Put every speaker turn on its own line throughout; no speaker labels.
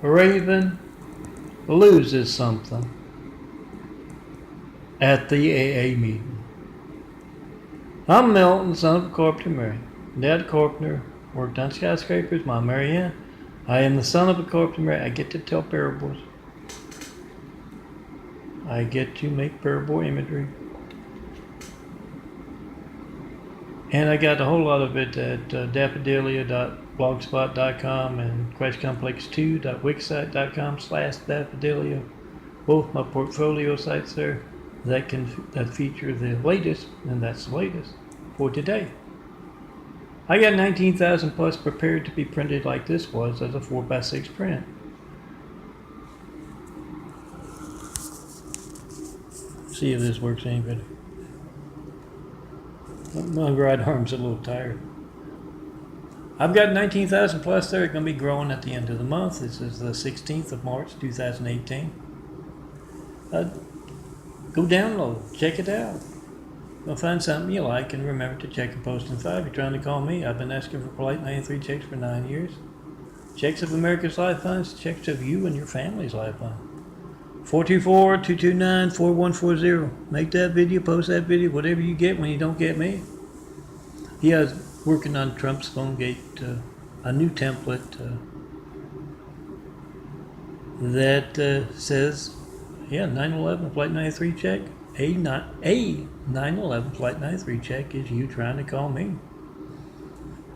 Raven loses something at the AA meeting. I'm Milton, son of a carpenter Mary. Dad carpenter, worked on skyscrapers, Mom Mary Ann. I am the son of a carpenter Mary. I get to tell parables. I get to make parable imagery. And I got a whole lot of it at daffodilia.blogspot.com and questcomplex2.wixsite.com/daffodilia. Both my portfolio sites there that feature the latest, and that's the latest for today. I got 19,000 plus prepared to be printed like this was as a 4x6 print. See if this works any better. My right arm's a little tired. I've got 19,000 plus there. It's going to be growing at the end of the month. This is the 16th of March, 2018. Go download, check it out. You'll find something you like, and remember to check and post in 5. You're trying to call me. I've been asking for Polite 93 checks for 9 years. Checks of America's Life Funds, checks of you and your family's life fund. 424-229-4140. Make that video, post that video, whatever you get when you don't get me. Yeah, I was working on Trump's phone gate, a new template that says, 911 Flight 93 check. A 911 Flight 93 check is you trying to call me.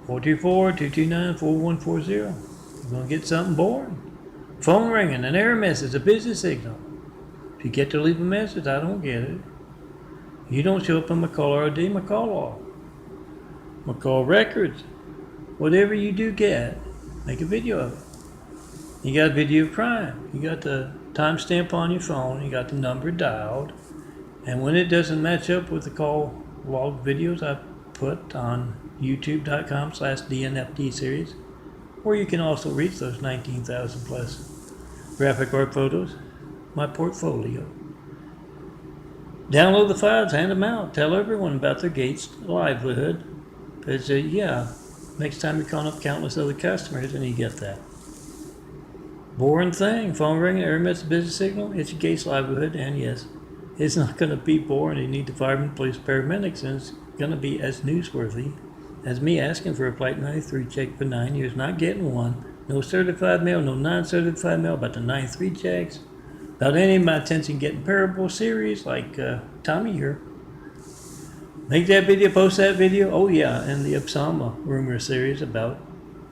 424-229-4140. You're going to get something boring. Phone ringing, an error message, a busy signal. If you get to leave a message, I don't get it. You don't show up on my caller ID, my call log, my call records. Whatever you do get, make a video of it. You got video of crime. You got the timestamp on your phone. You got the number dialed. And when it doesn't match up with the call log videos I put on youtube.com/DNFD series, where you can also reach those 19,000 plus graphic art photos, my portfolio. Download the files, hand them out, tell everyone about their gate's livelihood. Because, next time you're calling up countless other customers and you get that. Boring thing, phone ringing, error message, busy signal, it's your gate's livelihood, and yes, it's not going to be boring. You need the firemen, police, paramedics, and it's going to be as newsworthy as me asking for a Flight 93 check for 9 years, not getting one. No certified mail, no non-certified mail, about the 93 checks, about any of my attention getting parable series like Tommy here. Make that video, post that video. Oh yeah, and the Osama rumor series about,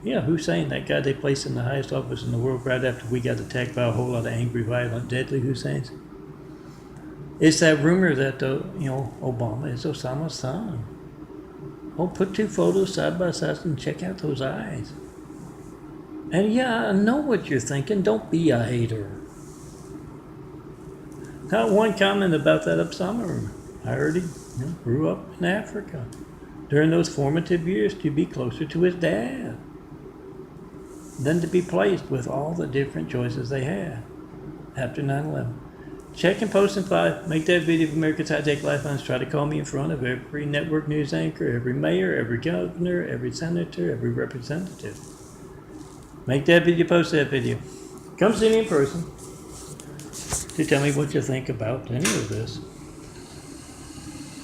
Hussein, that guy they placed in the highest office in the world right after we got attacked by a whole lot of angry, violent, deadly Husseins. It's that rumor that, Obama is Osama's son. Oh, put two photos side by side and check out those eyes. And I know what you're thinking. Don't be a hater. Not one comment about that Osama rumor. I heard he grew up in Africa during those formative years to be closer to his dad than to be placed with all the different choices they had after 9/11. Check and post in 5. Make that video of America's High-Tech Life Funds. Try to call me in front of every network news anchor, every mayor, every governor, every senator, every representative. Make that video, post that video. Come see me in person to tell me what you think about any of this.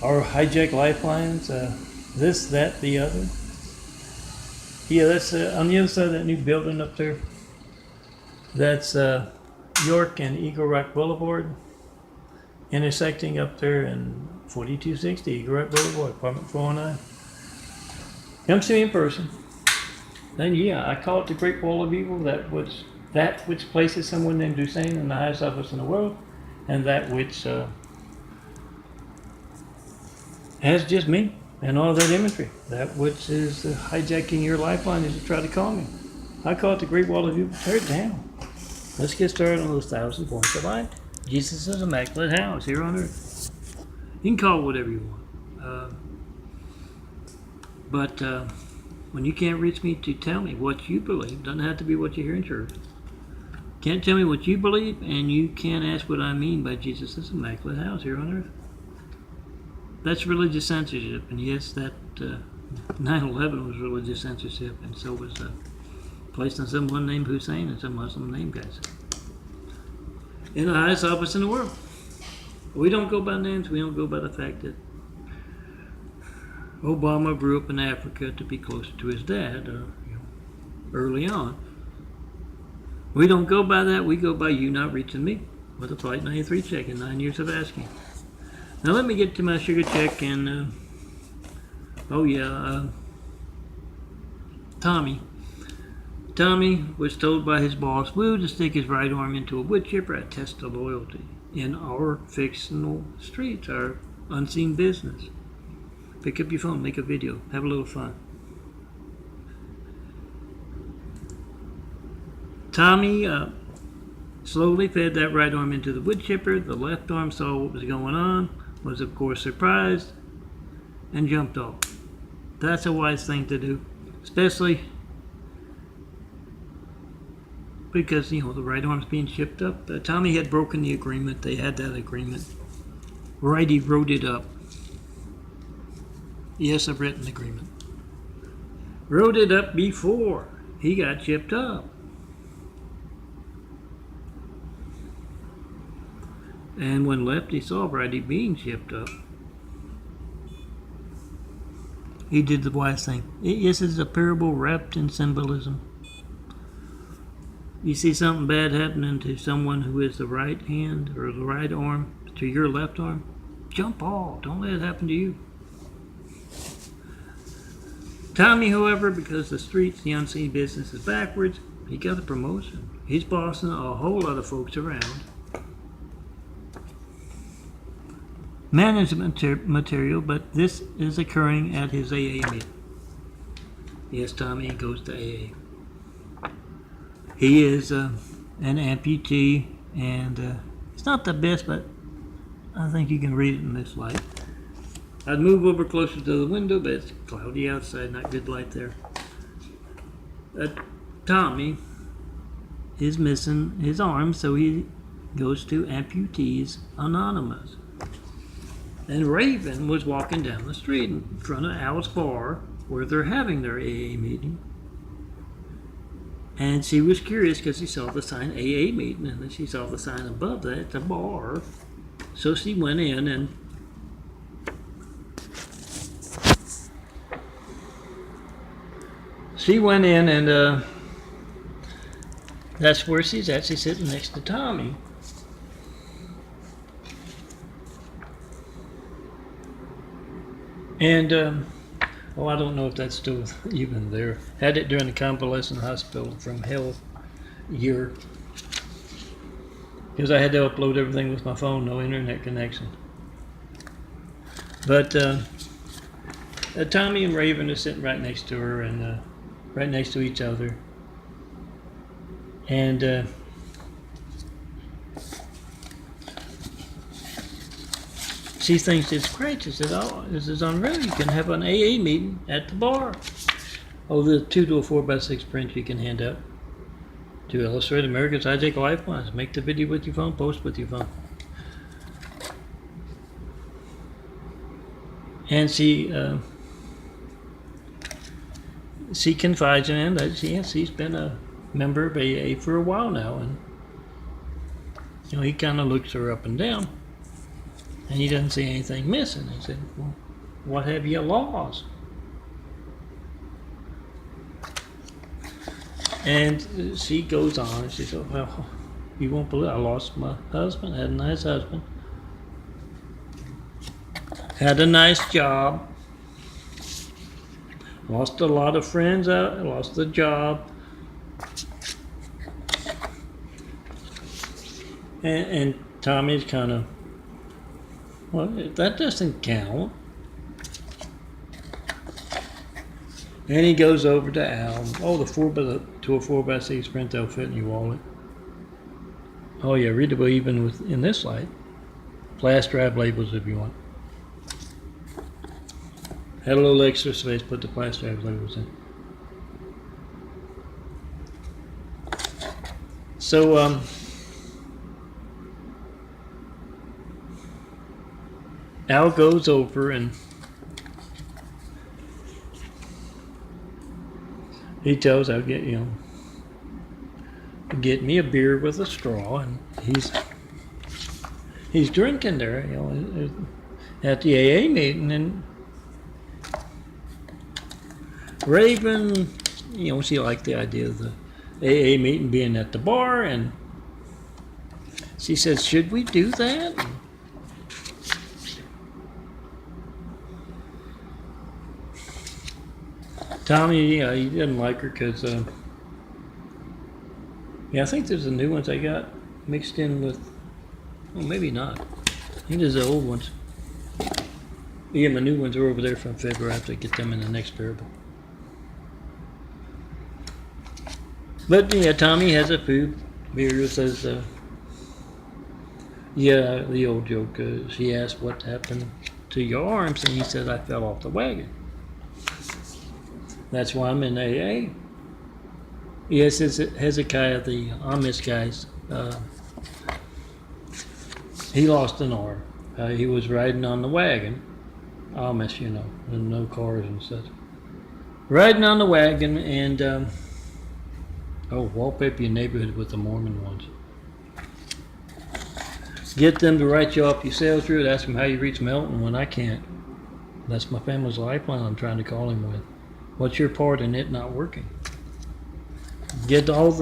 Our hijack lifelines, this, that, the other. Yeah, that's on the other side of that new building up there. That's York and Eagle Rock Boulevard, intersecting up there in 4260 Eagle Rock Boulevard, apartment 409. Come see me in person. Then I call it the Great Wall of Evil, that which places someone named Hussein in the highest office in the world, and that which has just me and all that imagery. That which is hijacking your lifeline is to try to call me. I call it the Great Wall of Evil. Tear it down. Let's get started on those 1,000 points of light. Jesus' immaculate house here on earth. You can call it whatever you want. But when you can't reach me to tell me what you believe, doesn't have to be what you hear in church. Can't tell me what you believe, and you can't ask what I mean by Jesus' immaculate house here on earth. That's religious censorship, and yes, that 9/11 was religious censorship, and so was placed on someone named Hussein and some Muslim name guys. In the highest office in the world. We don't go by names. We don't go by the fact that Obama grew up in Africa to be closer to his dad early on. We don't go by that. We go by you not reaching me with a Flight 93 check and 9 years of asking. Now let me get to my sugar check and, Tommy. Tommy was told by his boss, Woo, to stick his right arm into a wood chipper at test of loyalty in our fictional streets, our unseen business. Pick up your phone, make a video, have a little fun. Tommy slowly fed that right arm into the wood chipper. The left arm saw what was going on, was of course surprised, and jumped off. That's a wise thing to do, especially because, the right arm's being shipped up. Tommy had broken the agreement. They had that agreement. Righty wrote it up. Yes, I've written the agreement. Wrote it up before he got shipped up. And when Lefty saw Righty being shipped up, he did the wise thing. This is a parable wrapped in symbolism. You see something bad happening to someone who is the right hand or the right arm to your left arm, jump off. Don't let it happen to you. Tommy, however, because the streets, the unseen business is backwards, he got a promotion. He's bossing a whole lot of folks around. Management material, but this is occurring at his AA meeting. Yes, Tommy goes to AA. He is an amputee, and it's not the best, but I think you can read it in this light. I'd move over closer to the window, but it's cloudy outside, not good light there. Tommy is missing his arm, so he goes to Amputees Anonymous. And Raven was walking down the street in front of Al's bar, where they're having their AA meeting. And she was curious because she saw the sign AA meeting, and then she saw the sign above that, it's a bar. So she went in and that's where she's at. She's sitting next to Tommy. And I don't know if that's still even there. Had it during the convalescent hospital from hell year. Because I had to upload everything with my phone, no internet connection. But Tommy and Raven are sitting right next to her and right next to each other. And she thinks it's great. She says, oh, this is unreal. You can have an AA meeting at the bar. Oh, the 2 to a 4x6 print you can hand out to illustrate America's Hijack Lifelines. Make the video with your phone, post with your phone. And she confides in him that she's been a member of AA for a while now, and he kind of looks her up and down, and he doesn't see anything missing. He said, well, what have you lost? And she goes on and she said, well, you won't believe I lost my husband, had a nice husband, had a nice job, lost a lot of friends out, lost the job. And Tommy's kind of, well, that doesn't count. And he goes over to Al. Oh, the 4x6 print that'll fit in your wallet. Oh yeah, readable even in this light. Flash drive labels if you want. Had a little extra space, put the flash drive labels in. So Al goes over and he tells Al, get me a beer with a straw, and he's drinking there, at the AA meeting, and Raven, she liked the idea of the AA meeting being at the bar, and she said, "Should we do that?" Tommy, he didn't like her because, I think there's the new ones I got mixed in with, well, maybe not. I think there's the old ones. Yeah, my new ones are over there from February. I have to get them in the next parable. But yeah, Tommy has a food beer that says, the old joke. She asked what happened to your arms, and he said, "I fell off the wagon. That's why I'm in AA." Yes, Hezekiah, the Amish guys, he lost an arm. He was riding on the wagon. Amish, and no cars and such. Riding on the wagon, and wallpaper your neighborhood with the Mormon ones. Get them to write you off your sales route. Ask them how you reach Melton when I can't. That's my family's lifeline I'm trying to call him with. What's your part in it not working? Get the whole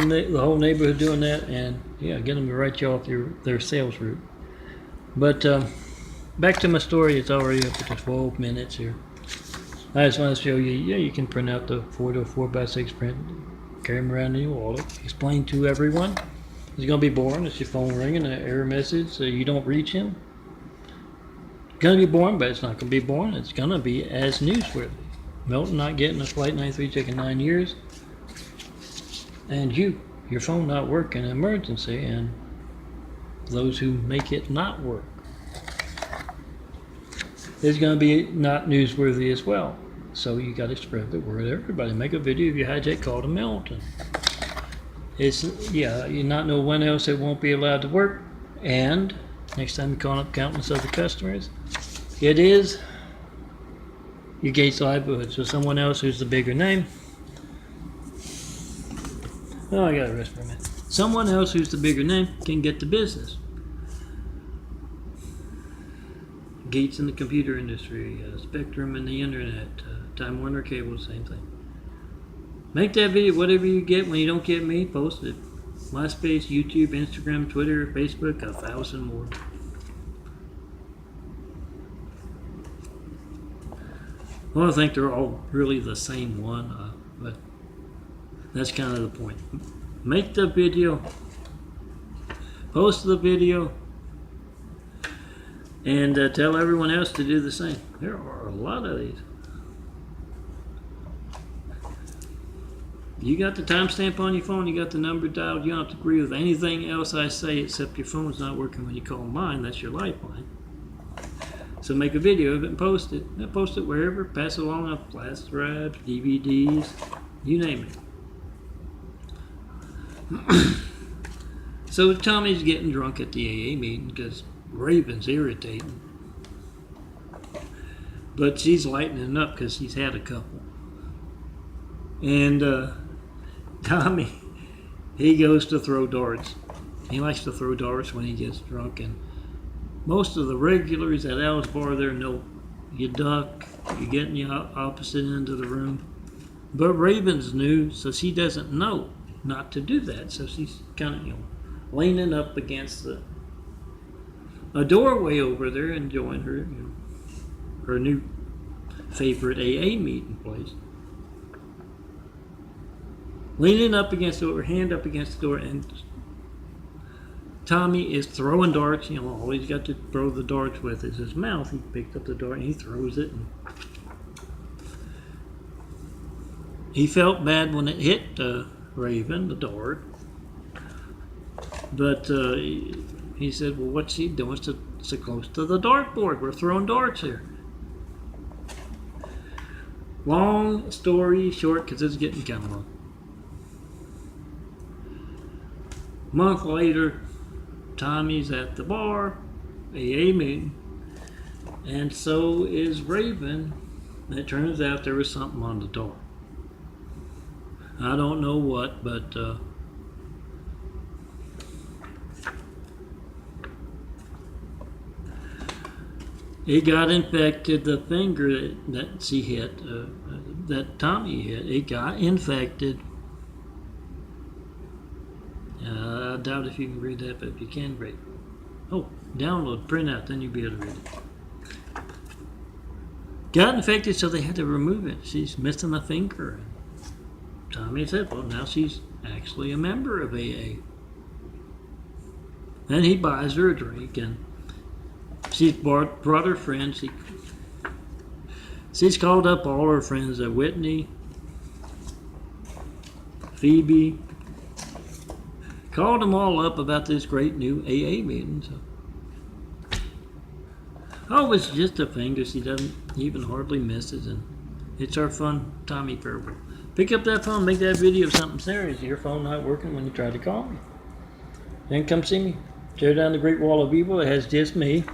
neighborhood doing that, and get them to write you off their sales route. But back to my story. It's already up to 12 minutes here. I just want to show you, you can print out the 4 to 4x6 print, carry them around in your wallet, explain to everyone. It's going to be boring. It's your phone ringing, an error message, so you don't reach him. It's going to be boring, but it's not going to be boring. It's going to be as newsworthy. Milton not getting a Flight 93 taking 9 years, and your phone not working, an emergency, and those who make it not work. It's going to be not newsworthy as well. So you got to spread the word. Everybody make a video of your hijack call to Milton. It's you not know when else it won't be allowed to work, and next time you call up countless other customers, it is your Gates livelihood. So someone else who's the bigger name. Oh, I gotta rest for a minute. Someone else who's the bigger name can get the business. Gates in the computer industry, Spectrum in the internet, Time Warner Cable, same thing. Make that video, whatever you get. When you don't get me, post it. MySpace, YouTube, Instagram, Twitter, Facebook, 1,000 more. Well, I think they're all really the same one, but that's kind of the point. Make the video, post the video, and tell everyone else to do the same. There are a lot of these. You got the timestamp on your phone, you got the number dialed, you don't have to agree with anything else I say except your phone's not working when you call mine. That's your lifeline. So make a video of it and post it. Post it wherever, pass it along on flash drives, DVDs, you name it. So Tommy's getting drunk at the AA meeting because Raven's irritating. But she's lightening up because she's had a couple. And Tommy, he goes to throw darts. He likes to throw darts when he gets drunk, and most of the regulars at Al's bar there know you duck, you get in the opposite end of the room. But Raven's new, so she doesn't know not to do that. So she's kind of, leaning up against a doorway over there, enjoying her, her new favorite AA meeting place. Leaning up against the door, hand up against the door, and Tommy is throwing darts. All he's got to throw the darts with is his mouth. He picked up the dart and he throws it. And he felt bad when it hit Raven, the dart. But he said, well, what's he doing? It's so close to the dartboard. We're throwing darts here. Long story short, because it's getting kind of long. A month later, Tommy's at the bar, AA meeting, and so is Raven. And it turns out there was something on the door. I don't know what, but It got infected. The finger that she hit, that Tommy hit, it got infected. I doubt if you can read that, but if you can, great. Oh, download, print out, then you'll be able to read it. Got infected, so they had to remove it. She's missing a finger. Tommy said, well, now she's actually a member of AA. Then he buys her a drink, and she's brought her friends. She's called up all her friends, Whitney, Phoebe, called them all up about this great new AA meeting. So, oh, it's just a finger. She doesn't even hardly miss it, and it's our fun Tommy parable. Pick up that phone, make that video of something serious. Your phone not working when you try to call me. Then come see me. Tear down the Great Wall of Evil. It has just me,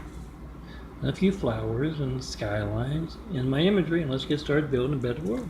a few flowers and skylines, and my imagery, and let's get started building a better world.